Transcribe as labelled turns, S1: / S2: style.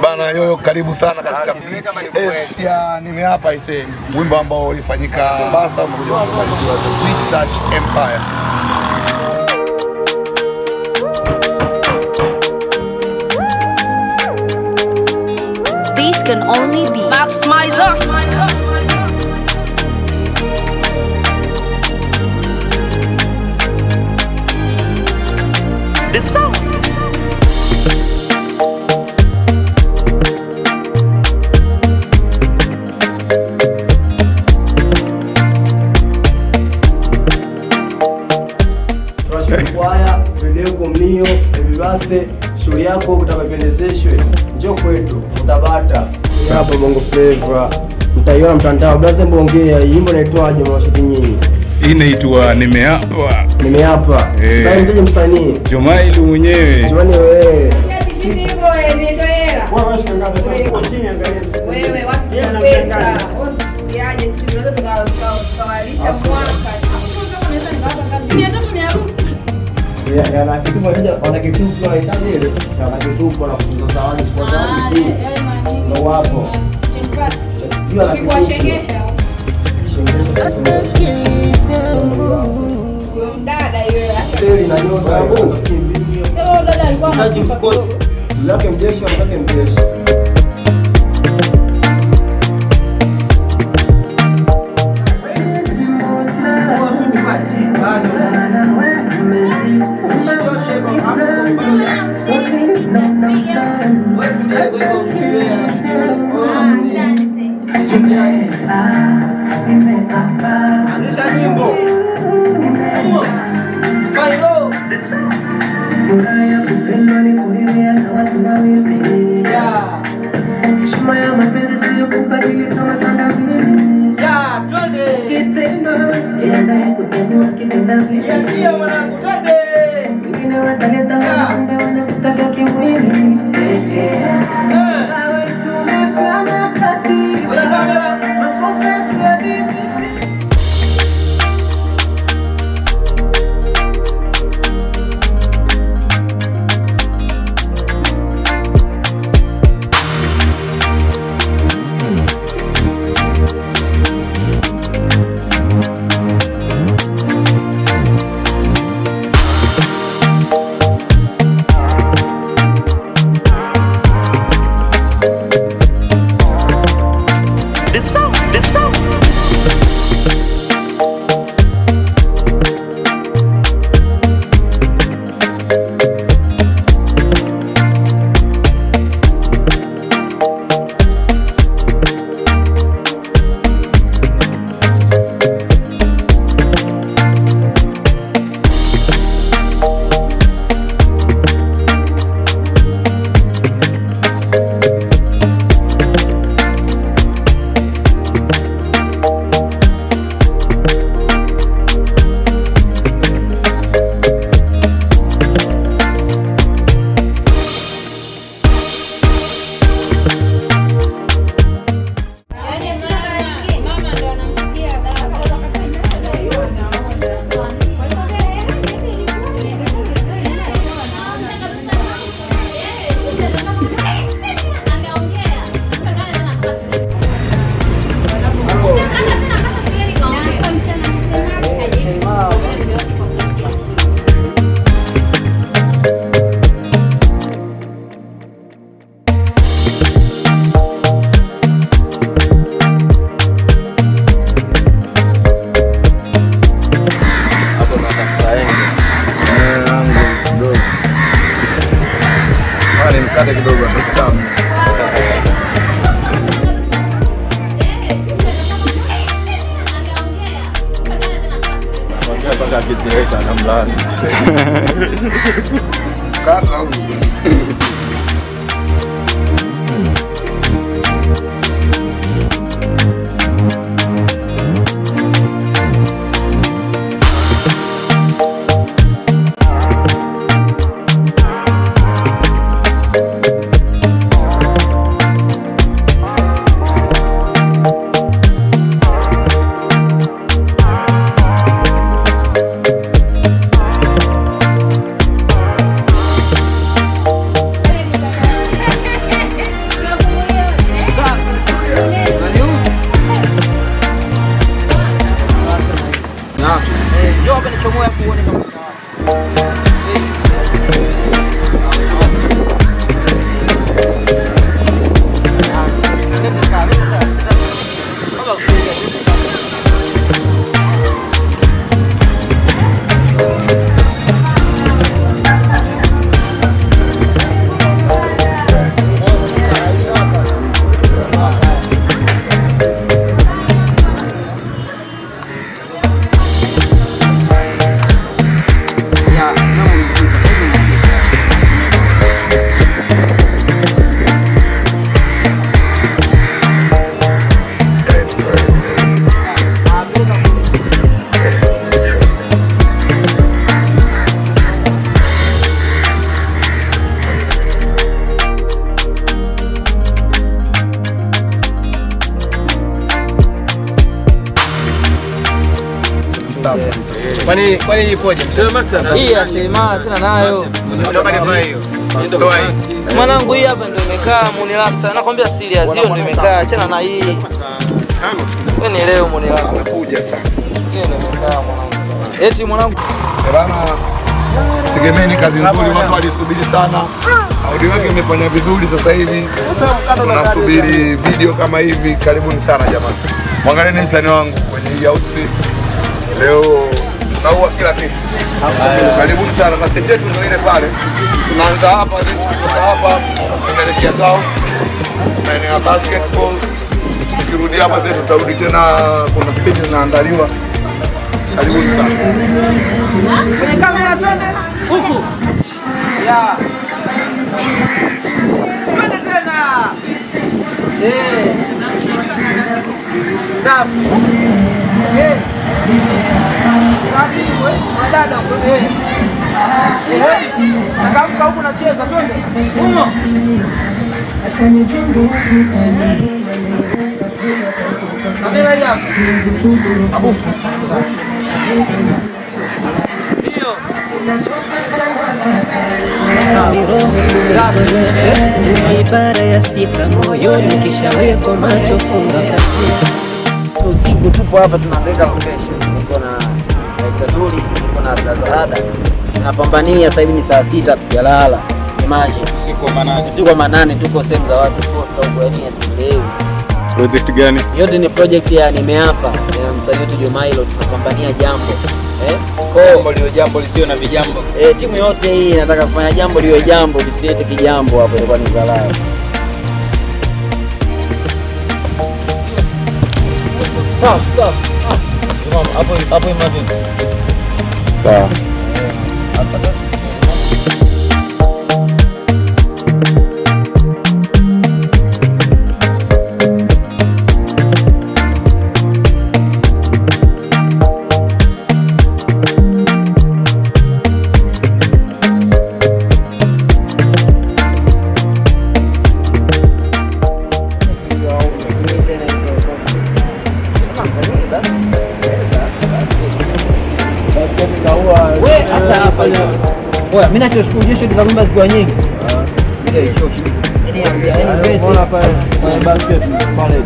S1: Bana Yoyo, karibu sana katika BTS ya Nimeapa ise, wimbo ambao ulifanyika Mombasa, umekuja kuanzia The Big Touch Empire.
S2: These can only be Maximizer. The sound.
S3: Kwaya, video komio, eviraste, shughuli yako kutakapendezeshwe, njoo kwetu, utapata. Hapa Bongo Flava, mtaiona mtandao, blaze mbongea, wimbo unaitwaje mwashiti nyinyi?
S4: Hii inaitwa Nimeapa.
S3: Nimeapa. Sasa mteje msanii?
S4: Jomailu mwenyewe.
S3: Jomani wewe.
S5: Wewe watu tunapenda. Yaje sisi tunaweza tukawalisha mwaka.
S3: Ya na kitu moja wana kitu kwa itaje ile. Na kitu kwa kutunza zawadi kwa zawadi. Ndio wapo.
S5: Kwa shengesha. Huyo mdada yule.
S3: Teli na nyota.
S5: Huyo dada alikuwa anachukua.
S3: Lake mjeshi, lake mjeshi.
S1: Mkate kidogo tamu. Mpaka akitireka na mlani. Kata huko.
S3: Kwani ipoje?
S6: Hii asema tena nayo. Mwanangu hii hapa ndio imekaa Munirasta. Nakwambia serious hiyo ndio imekaa. Achana na hii. Wewe ni leo Munirasta.
S1: Nakuja sana.
S6: Hiyo ndio imekaa mwanangu. Eti mwanangu.
S1: Bana, tegemeni kazi nzuri, watu walisubiri sana. Audio yake imefanya vizuri sasa hivi. Tunasubiri video kama hivi. Karibuni sana jamani. Mwangalieni msanii wangu kwenye hii outfit. Leo naua kila kitu. Karibuni sana na stage yetu ndio ile pale. Tunaanza hapa, kutoka hapa tunaelekea town. Tunaenea basketball. Tukirudi hapa zetu tutarudi tena, kuna stage zinaandaliwa. Karibuni sana.
S6: Kwenye kamera twende huku. Ya. Twende tena. Safi. Safi wewe, madada twende. Nakamka huku nacheza twende. Humo. Kamera hapa. Abu.
S7: Ibara ya sika moyoni kishawekwa macho funga kasi.
S3: Usiku tupo hapa tunaangalia location. Niko na Taduli, niko na Blazada. Tunapambania sasa hivi ni saa 6 tujalala. Imagine usiku wa manane tuko sehemu za watu posta huko, yani leo.
S4: Project gani?
S3: Yote ni project ya Nimeapa. Msanii wetu Jumailo, tunapambania jambo.
S6: Jambo liwe jambo lisio na vijambo.
S3: Timu yote hii inataka kufanya jambo liwe jambo, lisiete kijambo hapo, ilikuwa ni zalao. Sawa. Hapo imagine.
S4: Sawa.
S3: Oya, mimi nachoshukuru jesho za kwamba zikiwa nyingi. Ile hicho. Yaani pesa. Mbona pale basket pale.